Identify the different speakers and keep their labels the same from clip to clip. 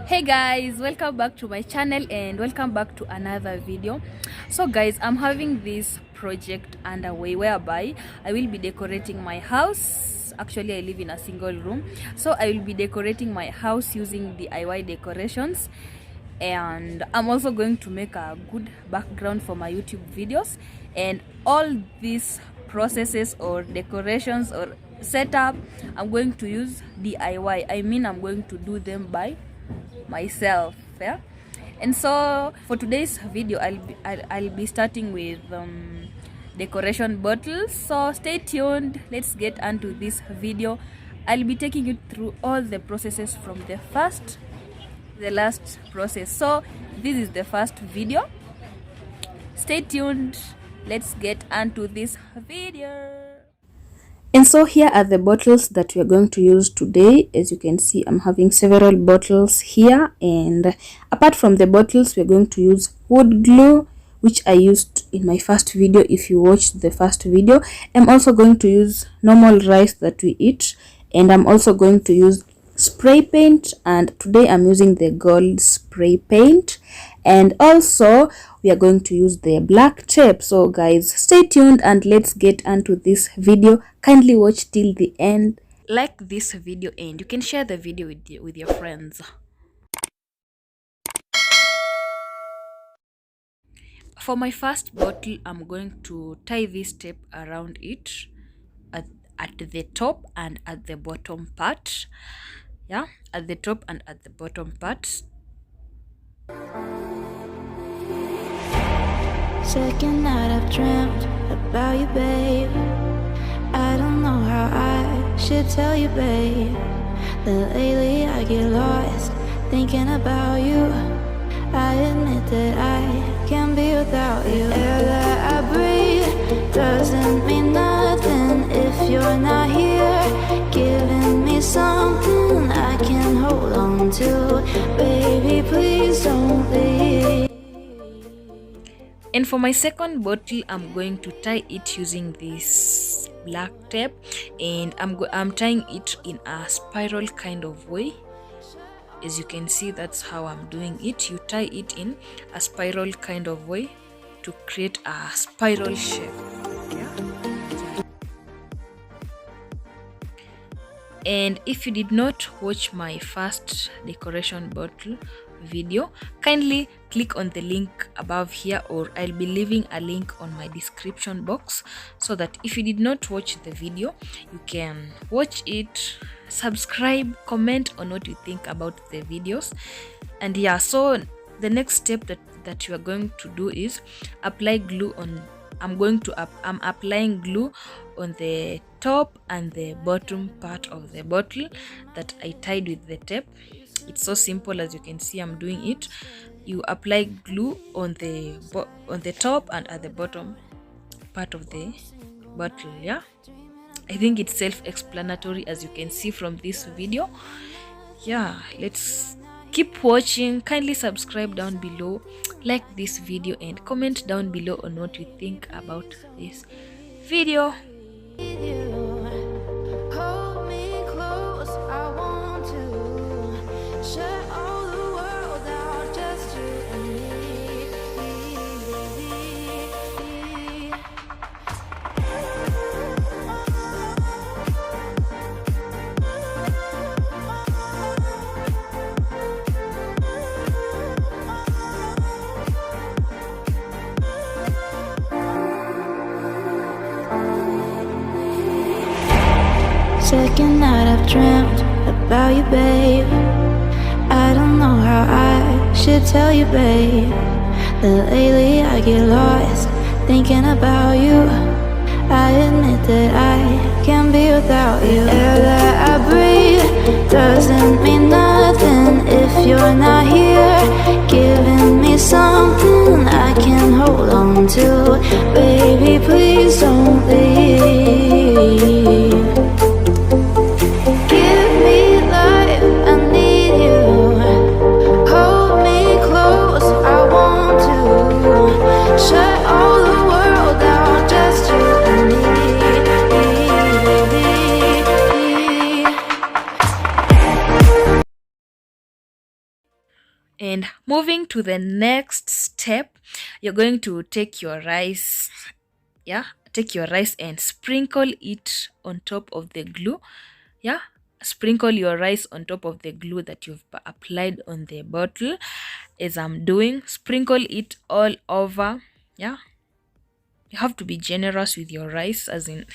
Speaker 1: Hey guys, welcome back to my channel and welcome back to another video. So guys, I'm having this project underway whereby I will be decorating my house. Actually, I live in a single room, so I will be decorating my house using DIY decorations, and I'm also going to make a good background for my YouTube videos. And all these processes or decorations or setup, I'm going to use DIY. I mean, I'm going to do them by myself. Yeah. And so for today's video, I'll be starting with decoration bottles. So stay tuned, let's get onto this video. I'll be taking you through all the processes from the first the last process. So this is the first video. Stay tuned, let's get onto this video. And so here are the bottles that we are going to use today. As you can see, I'm having several bottles here, and apart from the bottles, we're going to use wood glue, which I used in my first video. If you watched the first video, I'm also going to use normal rice that we eat, and I'm also going to use spray paint, and today I'm using the gold spray paint, and also we are going to use the black tape. So guys, stay tuned and let's get into this video. Kindly watch till the end, like this video, and you can share the video with your friends. For my first bottle, I'm going to tie this tape around it at the top and at the bottom part. Yeah, at the top and at the bottom part.
Speaker 2: Second night I've dreamt about you, babe. I don't know how I should tell you, babe, that lately I get lost thinking about you. I admit that I can't be without you. Air that I breathe doesn't mean nothing if you're not here, giving me something I can hold on to. Baby, please don't leave.
Speaker 1: And for my second bottle, I'm going to tie it using this black tape, and I'm tying it in a spiral kind of way. As you can see, that's how I'm doing it. You tie it in a spiral kind of way to create a spiral shape. Yeah. And if you did not watch my first decoration bottle video, kindly click on the link above here, or I'll be leaving a link on my description box, so that if you did not watch the video, you can watch it, subscribe, comment on what you think about the videos. And yeah, so the next step that you are going to do is apply glue on. I'm applying glue on the top and the bottom part of the bottle that I tied with the tape. It's so simple, as you can see I'm doing it. You apply glue on the top and at the bottom part of the bottle. Yeah, I think it's self-explanatory, as you can see from this video. Yeah, let's keep watching. Kindly subscribe down below, like this video, and comment down below on what you think about this video.
Speaker 2: Hold me close, I want to share all the world out, just you and me. Second night I've dreamt about you, babe. I don't know how I should tell you, babe, that lately I get lost thinking about you. I admit that I can't be without you. Air that I breathe doesn't mean nothing if you're not here, giving me something I can hold on to. Baby, please don't leave. Shut all the world out, just you and me.
Speaker 1: And moving to the next step, you're going to take your rice, take your rice and sprinkle it on top of the glue. Sprinkle your rice on top of the glue that you've applied on the bottle, as I'm doing. Sprinkle it all over. You have to be generous with your rice, as in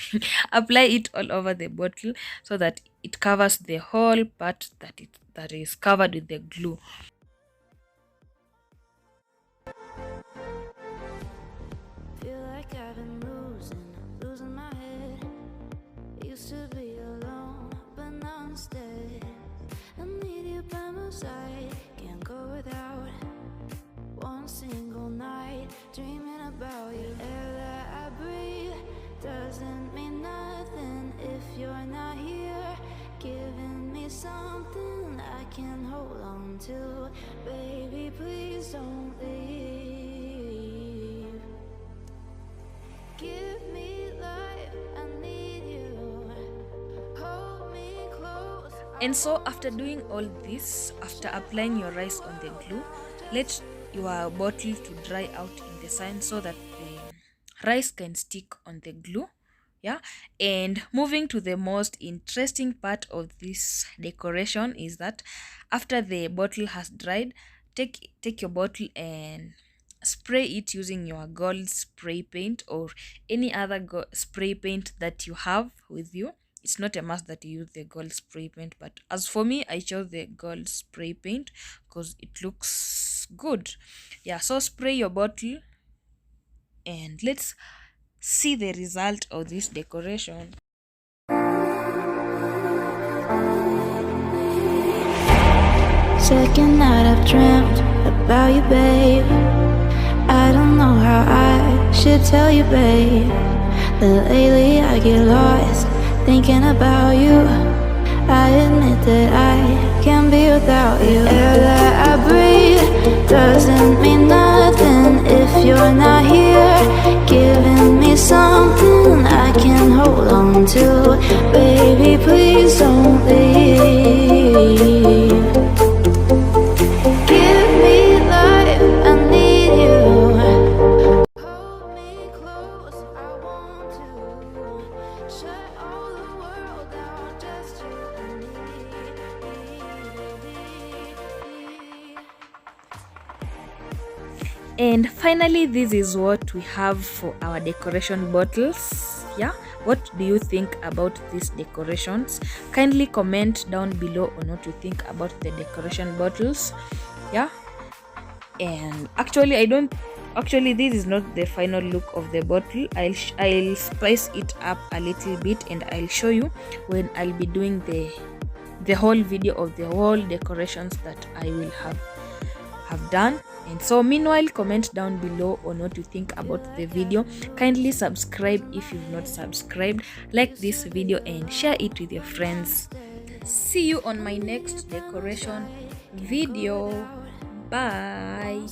Speaker 1: apply it all over the bottle so that it covers the whole part that is covered with the glue.
Speaker 2: Feel like I've been losing my head. Used to be alone, but now instead I need you by my side. Can't go without one single night dreaming about you. Air that I breathe doesn't mean nothing if you're not here, giving me something I can hold on to. Baby, please don't leave. Give me life, I need you. Hold me close.
Speaker 1: And so after doing all this, after applying your rice on the glue, let your bottle to dry out in the sun so that the rice can stick on the glue. And moving to the most interesting part of this decoration is that after the bottle has dried, take your bottle and spray it using your gold spray paint or any other spray paint that you have with you. It's not a must that you use the gold spray paint, but as for me, I chose the gold spray paint because it looks good. So spray your bottle and let's see the result of this decoration.
Speaker 2: Second night I've dreamt about you, babe. I don't know how I should tell you, babe, that lately I get lost thinking about you. I admit that I can't be without you. Air that I breathe doesn't mean nothing if you're not here, giving me something I can hold on to. Baby, please don't leave. Give me life, I need you. Hold me close, I want to. Shut all the world down, just you and me.
Speaker 1: And finally, this is what we have for our decoration bottles. What do you think about these decorations? Kindly comment down below on what you think about the decoration bottles. And actually this is not the final look of the bottle. I'll spice it up a little bit and I'll show you when I'll be doing the whole video of the whole decorations that I will have done. And so meanwhile, comment down below on what you think about the video. Kindly subscribe if you've not subscribed, like this video and share it with your friends. See you on my next decoration video. Bye.